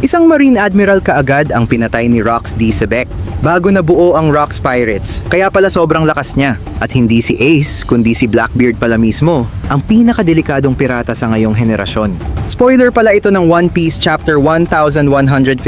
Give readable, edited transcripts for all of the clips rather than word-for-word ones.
Isang Marine Admiral kaagad ang pinatay ni Rox D. Sebec bago nabuo ang Rox Pirates, kaya pala sobrang lakas niya. At hindi si Ace, kundi si Blackbeard pala mismo ang pinakadelikadong pirata sa ngayong henerasyon. Spoiler pala ito ng One Piece Chapter 1154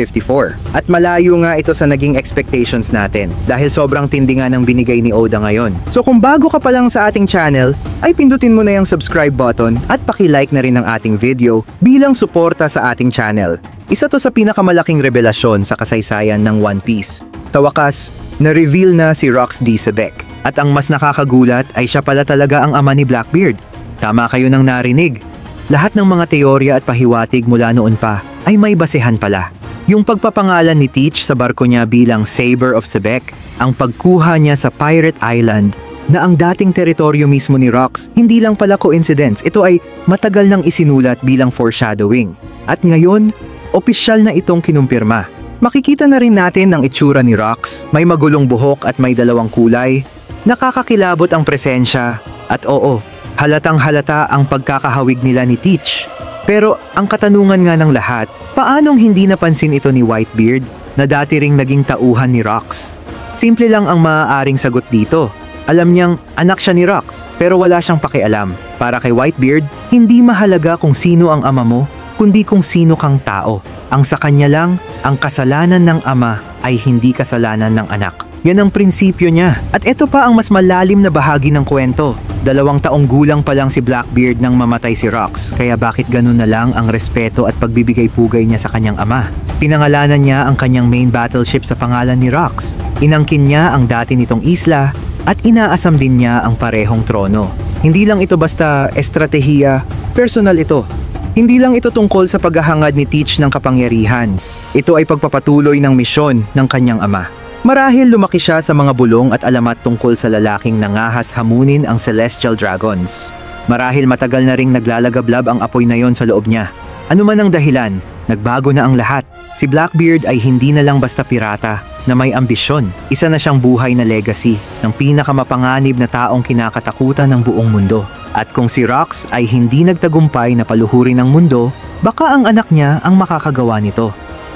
at malayo nga ito sa naging expectations natin dahil sobrang tindi nga ng binigay ni Oda ngayon. So kung bago ka pa lang sa ating channel, ay pindutin mo na yung subscribe button at paki-like na rin ang ating video bilang suporta sa ating channel. Isa to sa pinakamalaking revelasyon sa kasaysayan ng One Piece. Sa wakas, na-reveal na si Rox D. Sebec. At ang mas nakakagulat ay siya pala talaga ang ama ni Blackbeard. Tama kayo nang narinig. Lahat ng mga teorya at pahiwatig mula noon pa ay may basehan pala. Yung pagpapangalan ni Teach sa barko niya bilang Saber of Sebec, ang pagkuha niya sa Pirate Island na ang dating teritoryo mismo ni Rox, hindi lang pala coincidence. Ito ay matagal nang isinulat bilang foreshadowing. At ngayon, opisyal na itong kinumpirma. Makikita na rin natin ang itsura ni Rox. May magulong buhok at may dalawang kulay. Nakakakilabot ang presensya. At oo, halatang halata ang pagkakahawig nila ni Teach. Pero ang katanungan nga ng lahat, paanong hindi napansin ito ni Whitebeard na dati ring naging tauhan ni Rox? Simple lang ang maaaring sagot dito. Alam niyang anak siya ni Rox pero wala siyang pakialam. Para kay Whitebeard, hindi mahalaga kung sino ang ama mo, kundi kung sino kang tao. Ang sa kanya lang, ang kasalanan ng ama ay hindi kasalanan ng anak. Yan ang prinsipyo niya. At ito pa ang mas malalim na bahagi ng kwento. 2 taong gulang pa lang si Blackbeard nang mamatay si Rox, kaya bakit ganun na lang ang respeto at pagbibigay-pugay niya sa kanyang ama? Pinangalanan niya ang kanyang main battleship sa pangalan ni Rox. Inangkin niya ang dati nitong isla at inaasam din niya ang parehong trono. Hindi lang ito basta estratehiya, personal ito. Hindi lang ito tungkol sa paghahangad ni Teach ng kapangyarihan. Ito ay pagpapatuloy ng misyon ng kanyang ama. Marahil lumaki siya sa mga bulong at alamat tungkol sa lalaking nangahas hamunin ang Celestial Dragons. Marahil matagal na ring naglalagablab ang apoy na yon sa loob niya. Ano man ang dahilan, nagbago na ang lahat. Si Blackbeard ay hindi na lang basta pirata na may ambisyon. Isa na siyang buhay na legacy ng pinakamapanganib na taong kinakatakutan ng buong mundo. At kung si Rox ay hindi nagtagumpay na paluhurin ng mundo, baka ang anak niya ang makakagawa nito.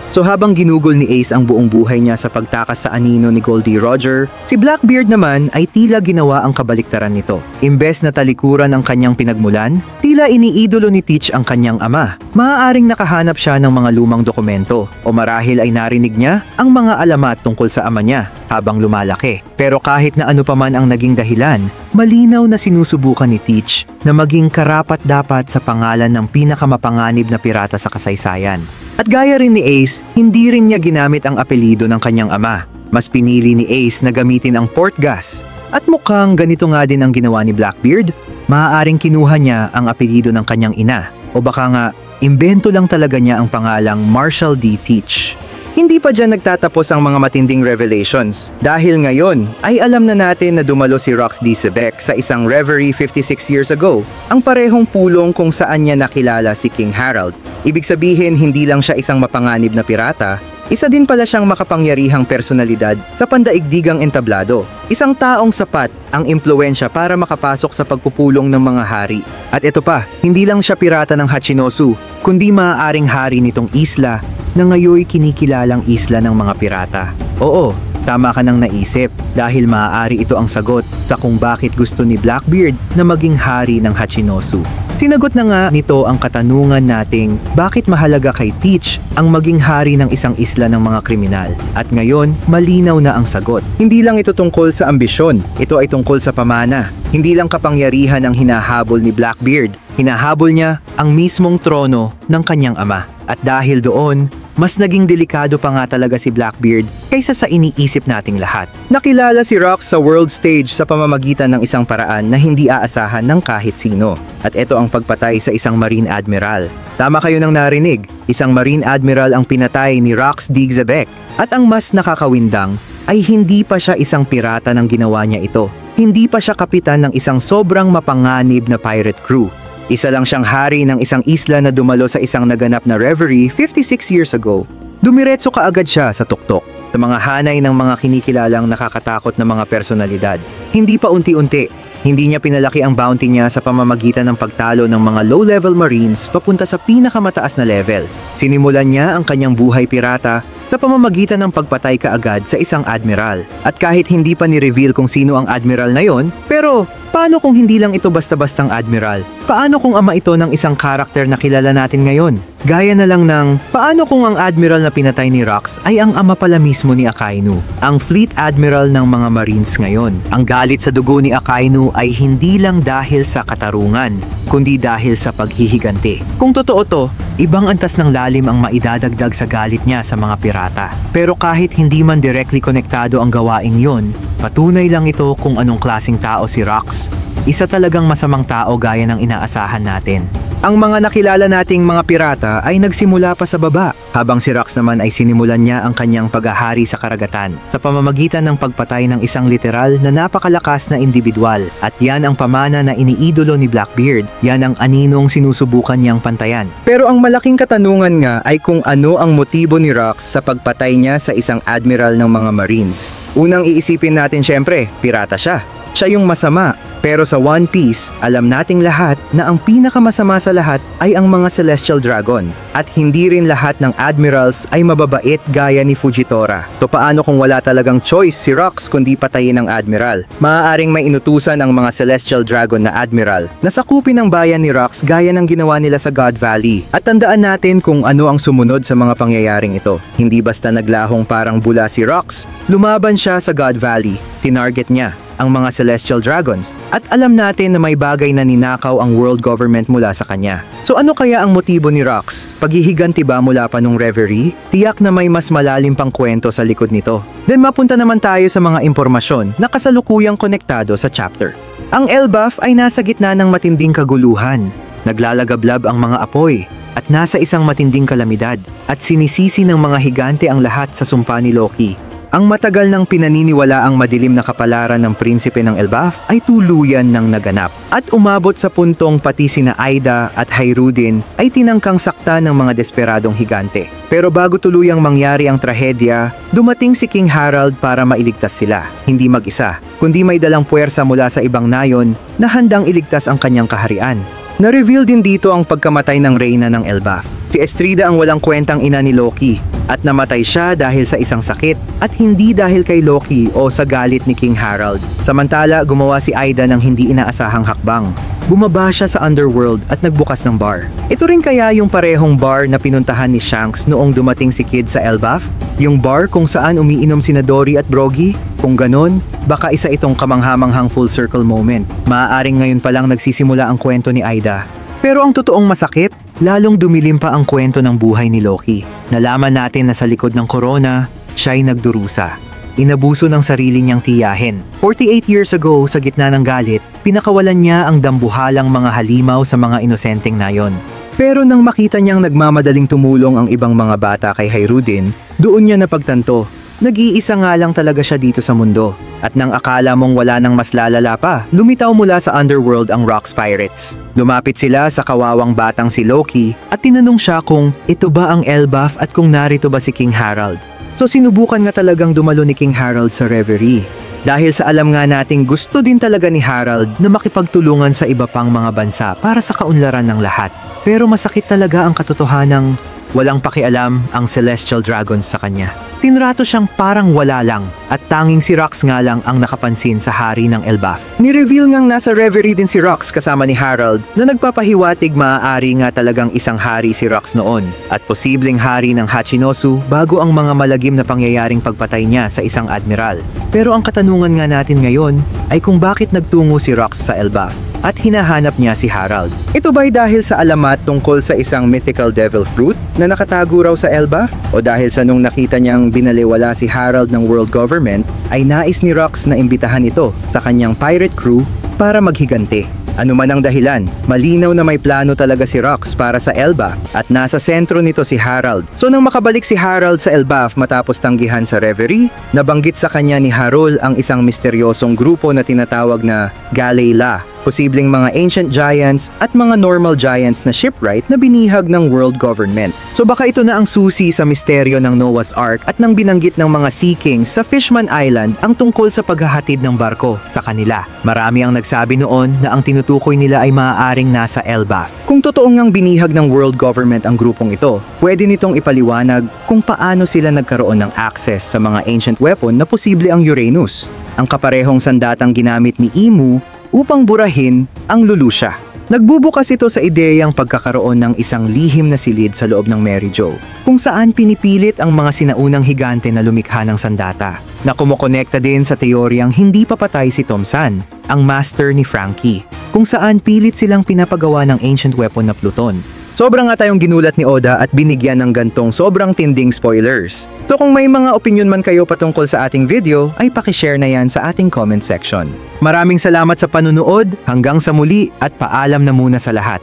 So habang ginugol ni Ace ang buong buhay niya sa pagtakas sa anino ni Goldie Roger, si Blackbeard naman ay tila ginawa ang kabaliktaran nito. Imbes na talikuran ang kanyang pinagmulan, tila iniidolo ni Teach ang kanyang ama. Maaaring nakahanap siya ng mga lumang dokumento o marahil ay narinig niya ang mga alamat tungkol sa ama niya habang lumalaki. Pero kahit na ano pa man ang naging dahilan, malinaw na sinusubukan ni Teach na maging karapat-dapat sa pangalan ng pinakamapanganib na pirata sa kasaysayan. At gaya rin ni Ace, hindi rin niya ginamit ang apelido ng kanyang ama. Mas pinili ni Ace na gamitin ang Portgas. At mukhang ganito nga din ang ginawa ni Blackbeard. Maaaring kinuha niya ang apelido ng kanyang ina. O baka nga, imbento lang talaga niya ang pangalang Marshall D. Teach. Hindi pa dyan nagtatapos ang mga matinding revelations. Dahil ngayon, ay alam na natin na dumalo si Rox D. Sebec sa isang reverie 56 years ago. Ang parehong pulong kung saan niya nakilala si King Harold. Ibig sabihin, hindi lang siya isang mapanganib na pirata, isa din pala siyang makapangyarihang personalidad sa pandaigdigang entablado. Isang taong sapat ang impluwensya para makapasok sa pagpupulong ng mga hari. At ito pa, hindi lang siya pirata ng Hachinosu, kundi maaaring hari nitong isla na ngayoy kinikilalang isla ng mga pirata. Oo, tama ka nang naisip dahil maaari ito ang sagot sa kung bakit gusto ni Blackbeard na maging hari ng Hachinosu. Sinagot na nga nito ang katanungan nating bakit mahalaga kay Teach ang maging hari ng isang isla ng mga kriminal. At ngayon, malinaw na ang sagot. Hindi lang ito tungkol sa ambisyon, ito ay tungkol sa pamana. Hindi lang kapangyarihan ang hinahabol ni Blackbeard, hinahabol niya ang mismong trono ng kanyang ama. At dahil doon, mas naging delikado pa nga talaga si Blackbeard kaysa sa iniisip nating lahat. Nakilala si Rox sa world stage sa pamamagitan ng isang paraan na hindi aasahan ng kahit sino. At ito ang pagpatay sa isang Marine Admiral. Tama kayo nang narinig, isang Marine Admiral ang pinatay ni Rox D. Sebec. At ang mas nakakawindang ay hindi pa siya isang pirata nang ginawa niya ito. Hindi pa siya kapitan ng isang sobrang mapanganib na pirate crew. Isa lang siyang hari ng isang isla na dumalo sa isang naganap na reverie 56 years ago. Dumiretso kaagad siya sa tuktok, sa mga hanay ng mga kinikilalang nakakatakot na mga personalidad. Hindi pa unti-unti, Hindi niya pinalaki ang bounty niya sa pamamagitan ng pagtalo ng mga low-level marines papunta sa pinakamataas na level. Sinimulan niya ang kanyang buhay pirata sa pamamagitan ng pagpatay kaagad sa isang admiral. At kahit hindi pa ni-reveal kung sino ang admiral na yon, pero paano kung hindi lang ito basta-bastang admiral? Paano kung ama ito ng isang karakter na kilala natin ngayon? Gaya na lang ng, paano kung ang admiral na pinatay ni Rox ay ang ama pala mismo ni Akainu, ang fleet admiral ng mga marines ngayon? Ang galit sa dugo ni Akainu ay hindi lang dahil sa katarungan, kundi dahil sa paghihiganti. Kung totoo to, ibang antas ng lalim ang maidadagdag sa galit niya sa mga pirata. Pero kahit hindi man directly konektado ang gawaing yon, patunay lang ito kung anong klaseng tao si Rox. Isa talagang masamang tao gaya ng inaasahan natin. Ang mga nakilala nating mga pirata ay nagsimula pa sa baba, habang si Rox naman ay sinimulan niya ang kanyang paghahari sa karagatan sa pamamagitan ng pagpatay ng isang literal na napakalakas na individual. At yan ang pamana na iniidolo ni Blackbeard, yan ang aninong sinusubukan niyang pantayan. Pero ang malaking katanungan nga ay kung ano ang motibo ni Rox sa pagpatay niya sa isang admiral ng mga marines. Unang iisipin natin syempre, pirata siya. Siya yung masama. Pero sa One Piece, alam nating lahat na ang pinakamasama sa lahat ay ang mga Celestial Dragon. At hindi rin lahat ng admirals ay mababait gaya ni Fujitora. So paano kung wala talagang choice si Rox kundi patayin ang admiral? Maaaring may inutusan ang mga Celestial Dragon na admiral na sakupin ang bayan ni Rox gaya ng ginawa nila sa God Valley. At tandaan natin kung ano ang sumunod sa mga pangyayaring ito. Hindi basta naglahong parang bula si Rox, lumaban siya sa God Valley. Tinarget niya ang mga Celestial Dragons. At alam natin na may bagay na ninakaw ang world government mula sa kanya. So ano kaya ang motibo ni Rox? Paghihiganti ba mula pa nung Reverie? Tiyak na may mas malalim pang kwento sa likod nito. Then mapunta naman tayo sa mga impormasyon na kasalukuyang konektado sa chapter. Ang Elbaf ay nasa gitna ng matinding kaguluhan. Naglalagablab ang mga apoy at nasa isang matinding kalamidad. At sinisisi ng mga higante ang lahat sa sumpa ni Loki. Ang matagal ng pinaniniwala ang madilim na kapalaran ng prinsipe ng Elbaf ay tuluyan ng naganap. At umabot sa puntong pati sina Aida at Hairudin ay tinangkang sakta ng mga desperadong higante. Pero bago tuluyang mangyari ang trahedya, dumating si King Harald para mailigtas sila. Hindi mag-isa, kundi may dalang puwersa mula sa ibang nayon na handang iligtas ang kanyang kaharian. Na-reveal din dito ang pagkamatay ng reyna ng Elbaf. Si Estrida ang walang kwentang ina ni Loki at namatay siya dahil sa isang sakit at hindi dahil kay Loki o sa galit ni King Harald. Samantala, gumawa si Aida ng hindi inaasahang hakbang. Bumaba siya sa underworld at nagbukas ng bar. Ito rin kaya yung parehong bar na pinuntahan ni Shanks noong dumating si Kid sa Elbaf? Yung bar kung saan umiinom sina Dory at Brogy? Kung ganon, baka isa itong kamanghamanghang full circle moment. Maaaring ngayon pa lang nagsisimula ang kwento ni Aida. Pero ang totoong masakit, lalong dumilim pa ang kwento ng buhay ni Loki. Nalaman natin na sa likod ng corona, siya'y nagdurusa. Inabuso ng sarili niyang tiyahin. 48 years ago, sa gitna ng galit, pinakawalan niya ang dambuhalang mga halimaw sa mga inosenteng nayon. Pero nang makita niyang nagmamadaling tumulong ang ibang mga bata kay Hairudin, doon niya napagtanto. Nag-iisa nga lang talaga siya dito sa mundo. At nang akala mong wala nang mas lalala pa, lumitaw mula sa underworld ang Rox Pirates. Lumapit sila sa kawawang batang si Loki at tinanong siya kung ito ba ang Elbaf at kung narito ba si King Harald. So sinubukan nga talagang dumalo ni King Harald sa Reverie. Dahil sa alam nga nating gusto din talaga ni Harald na makipagtulungan sa iba pang mga bansa para sa kaunlaran ng lahat. Pero masakit talaga ang katotohanang walang pakialam ang Celestial Dragons sa kanya. Tinrato siyang parang wala lang at tanging si Rox nga lang ang nakapansin sa hari ng Elbaf. Ni-reveal ngang nasa Reverie din si Rox kasama ni Harald na nagpapahiwatig maaari nga talagang isang hari si Rox noon at posibleng hari ng Hachinosu bago ang mga malagim na pangyayaring pagpatay niya sa isang admiral. Pero ang katanungan nga natin ngayon ay kung bakit nagtungo si Rox sa Elbaf at hinahanap niya si Harald. Ito ba'y dahil sa alamat tungkol sa isang mythical devil fruit na nakatago raw sa Elbaf? O dahil sa nung nakita niyang binaliwala si Harald ng world government, ay nais ni Rox na imbitahan ito sa kanyang pirate crew para maghiganti? Ano man ang dahilan, malinaw na may plano talaga si Rox para sa Elbaf at nasa sentro nito si Harald. So nang makabalik si Harald sa Elbaf matapos tanggihan sa Reverie, nabanggit sa kanya ni Harol ang isang misteryosong grupo na tinatawag na Galayla posibleng mga ancient giants at mga normal giants na shipwright na binihag ng world government. So baka ito na ang susi sa misteryo ng Noah's Ark at nang binanggit ng mga Sea Kings sa Fishman Island ang tungkol sa paghahatid ng barko sa kanila. Marami ang nagsabi noon na ang tinutukoy nila ay maaaring nasa Elbaf. Kung totoo ngang binihag ng world government ang grupong ito, pwede nitong ipaliwanag kung paano sila nagkaroon ng access sa mga ancient weapon na posible ang Uranus, ang kaparehong sandatang ginamit ni Imu upang burahin ang Lulusya. Nagbubukas ito sa ideyang pagkakaroon ng isang lihim na silid sa loob ng Mary Jo, kung saan pinipilit ang mga sinaunang higante na lumikha ng sandata, na kumukonekta din sa teoryang hindi papatay si Tom-san, ang master ni Frankie, kung saan pilit silang pinapagawa ng ancient weapon na Pluton. Sobrang nga tayong ginulat ni Oda at binigyan ng gantong sobrang tinding spoilers. So kung may mga opinion man kayo patungkol sa ating video, ay pakishare na yan sa ating comment section. Maraming salamat sa panunood, hanggang sa muli at paalam na muna sa lahat.